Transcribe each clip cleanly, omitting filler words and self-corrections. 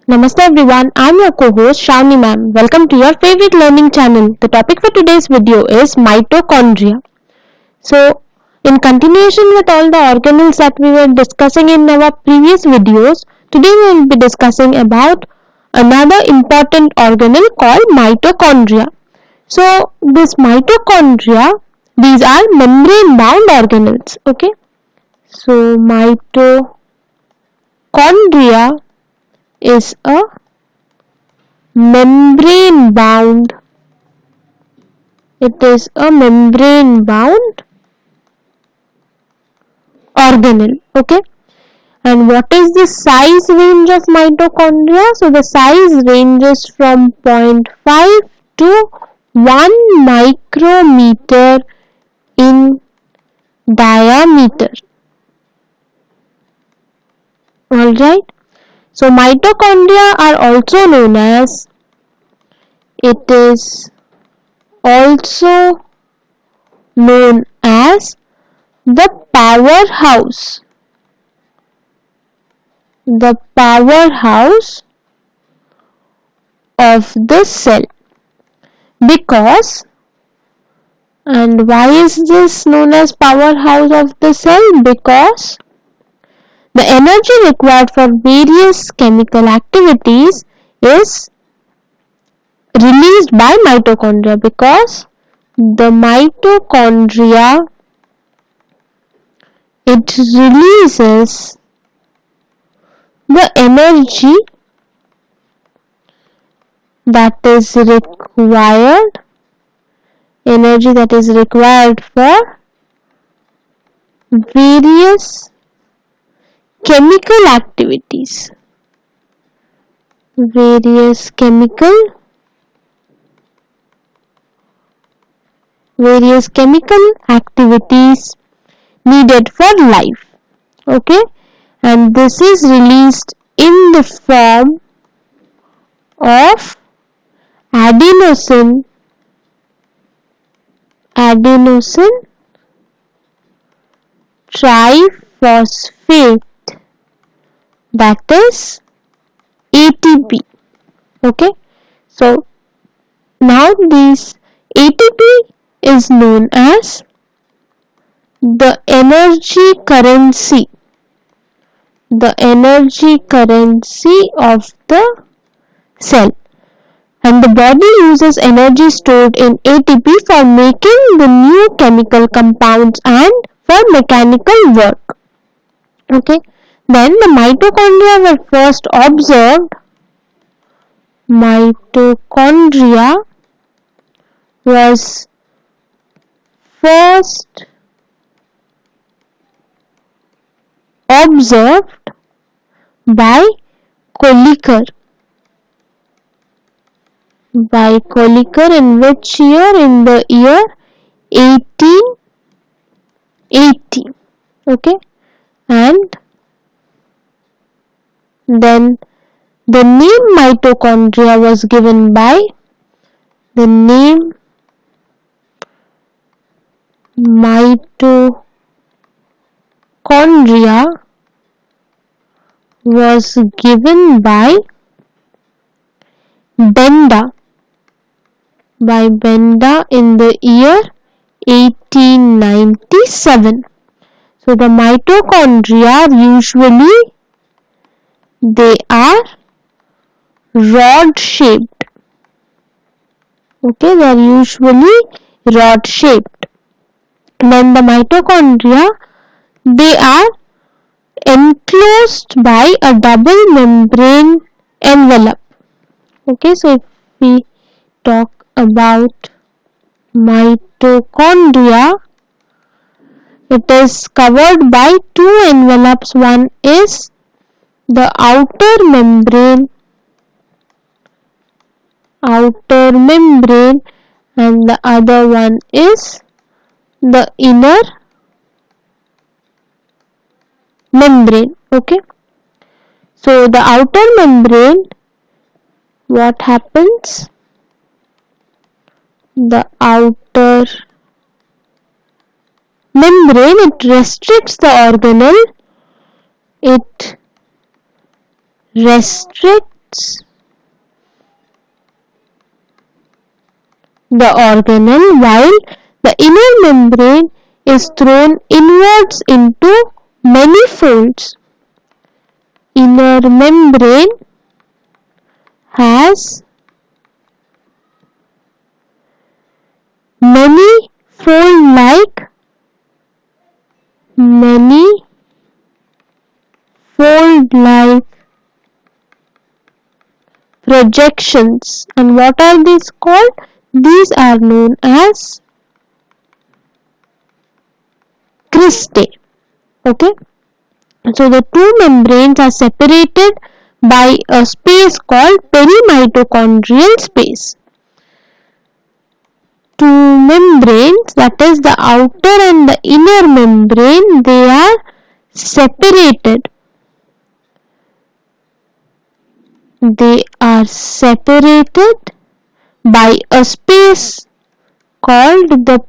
Namaste everyone, I'm your co-host Shravani ma'am. Welcome to your favorite learning channel. The topic for today's video is mitochondria. So, in continuation with all the organelles that we were discussing in our previous videos, today we will be discussing about another important organelle called mitochondria. So, this mitochondria, these are membrane bound organelles. Okay. So, mitochondria is a membrane bound organelle. Okay, and what is the size range of mitochondria? So the size ranges from 0.5 to 1 micrometer in diameter. Alright, so mitochondria are also known as, it is also known as the powerhouse of the cell. Because, and why is this known as powerhouse of the cell? Because the energy required for various chemical activities is released by mitochondria, because the mitochondria, it releases the energy that is required for various chemical activities. Various chemical activities needed for life. Okay, and this is released in the form of adenosine triphosphate, that is ATP. Okay, so now this ATP is known as the energy currency of the cell, and the body uses energy stored in ATP for making the new chemical compounds and for mechanical work. Okay, then the mitochondria were first observed by Kolliker. In which year? In the year 1880. Okay, and then the name mitochondria was given by Benda in the year 1897. So the mitochondria usually they are rod shaped. Okay, they are usually rod shaped. Then the mitochondria, they are enclosed by a double membrane envelope. Okay, so if we talk about mitochondria, it is covered by two envelopes. One is the outer membrane, and the other one is the inner membrane. Okay, so the outer membrane, what happens? The outer membrane, it restricts the organelle, it restricts towards the organelle, while the inner membrane is thrown inwards into many folds. Inner membrane has many fold-like projections. And what are these called? These are known as cristae. Okay. So the two membranes are separated by a space called perimitochondrial space. Two membranes, that is the outer and the inner membrane, they are separated. They are separated by a space called the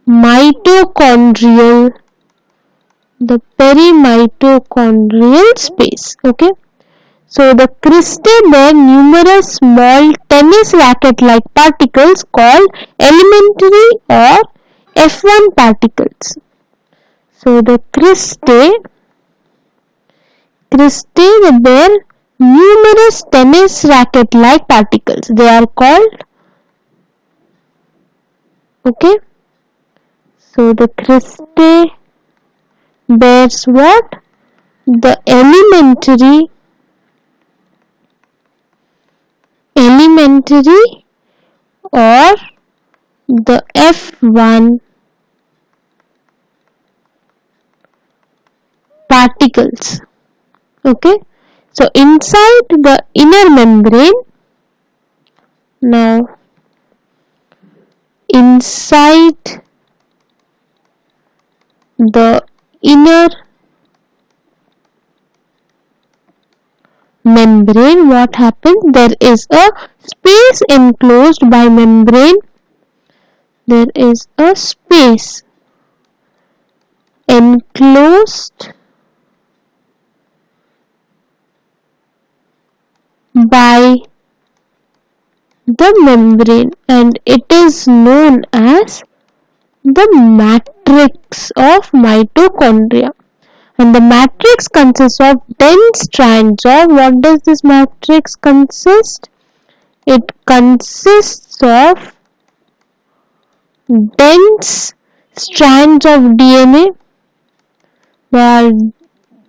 perimitochondrial space. Okay. So the cristae bear numerous small tennis racket-like particles called elementary or F1 particles. So the cristae bear numerous tennis racket-like particles. They are called, okay. So the cristae bears what? The elementary or the F1 particles. Okay. So inside the inner membrane, now inside the inner membrane, what happens? There is a space enclosed by membrane. There is a space enclosed by the membrane, and it is known as the matrix of mitochondria. And the matrix consists of dense strands of, what does this matrix consist? It consists of dense strands of DNA.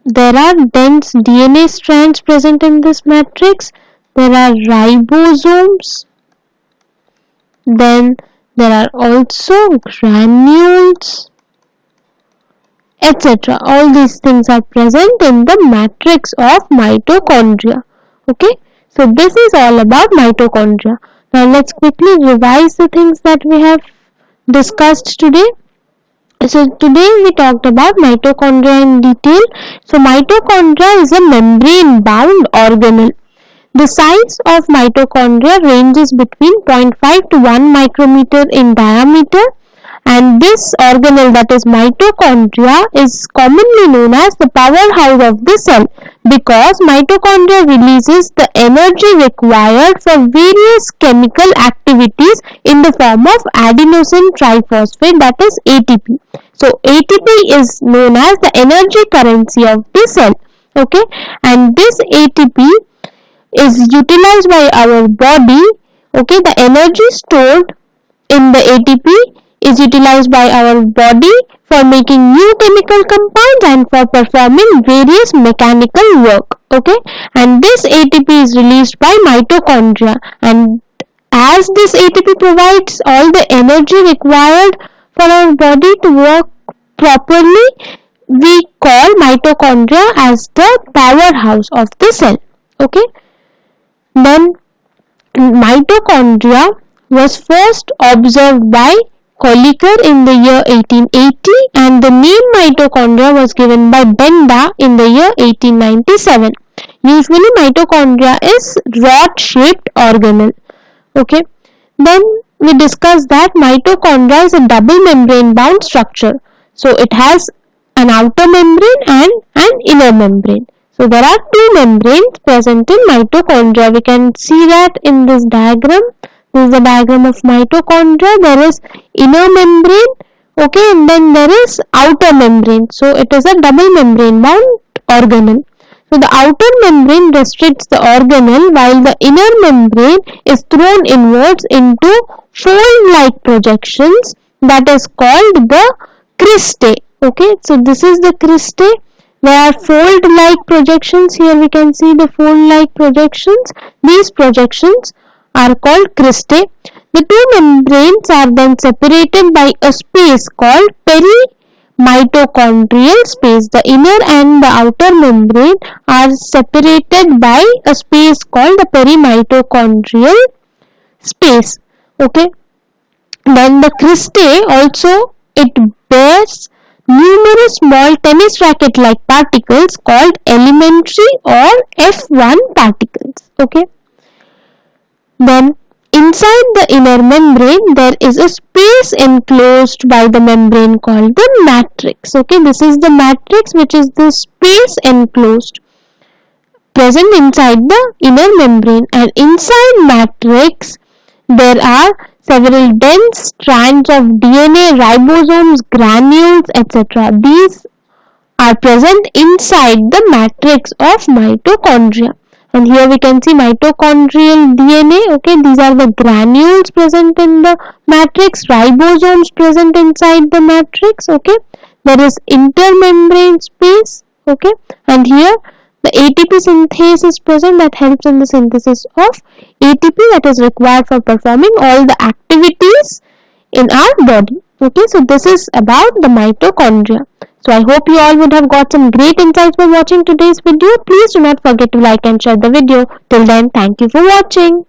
There are dense DNA strands present in this matrix. There are ribosomes. Then there are also granules, etc. All these things are present in the matrix of mitochondria. Okay. So this is all about mitochondria. Now let's quickly revise the things that we have discussed today. So today we talked about mitochondria in detail. So mitochondria is a membrane bound organelle. The size of mitochondria ranges between 0.5 to 1 micrometer in diameter, and this organelle, that is mitochondria, is commonly known as the powerhouse of the cell because mitochondria releases the energy required for various chemical activities in the form of adenosine triphosphate, that is ATP. So ATP is known as the energy currency of the cell. Okay, and this ATP is utilized by our body. Okay, the energy stored in the ATP is utilized by our body for making new chemical compounds and for performing various mechanical work. Okay, and this ATP is released by mitochondria, and as this ATP provides all the energy required for our body to work properly, we call mitochondria as the powerhouse of the cell. Okay, then mitochondria was first observed by Kolliker in the year 1880, and the name mitochondria was given by Benda in the year 1897. Usually mitochondria is rod-shaped organelle. Okay. Then we discussed that mitochondria is a double membrane bound structure. So it has an outer membrane and an inner membrane. So there are two membranes present in mitochondria. We can see that in this diagram. This is the diagram of mitochondria. There is inner membrane, okay, and then there is outer membrane. So it is a double membrane bound organelle. So the outer membrane restricts the organelle while the inner membrane is thrown inwards into fold-like projections that is called the cristae. Okay, so this is the cristae. There are fold-like projections. Here we can see the fold-like projections. These projections are called cristae. The two membranes are then separated by a space called perimitochondrial space. The inner and the outer membrane are separated by a space called the perimitochondrial space. Okay. Then the cristae also, it bears numerous small tennis racket like particles called elementary or F1 particles. Okay. Then inside the inner membrane there is a space enclosed by the membrane called the matrix. Okay, this is the matrix, which is the space enclosed present inside the inner membrane, and inside matrix there are several dense strands of DNA, ribosomes, granules, etc. These are present inside the matrix of mitochondria. And here we can see mitochondrial DNA. Okay, these are the granules present in the matrix, ribosomes present inside the matrix. Okay, there is intermembrane space. Okay, and here the ATP synthase is present that helps in the synthesis of ATP that is required for performing all the activities in our body. Okay, so this is about the mitochondria. So I hope you all would have got some great insights by watching today's video. Please do not forget to like and share the video. Till then, thank you for watching.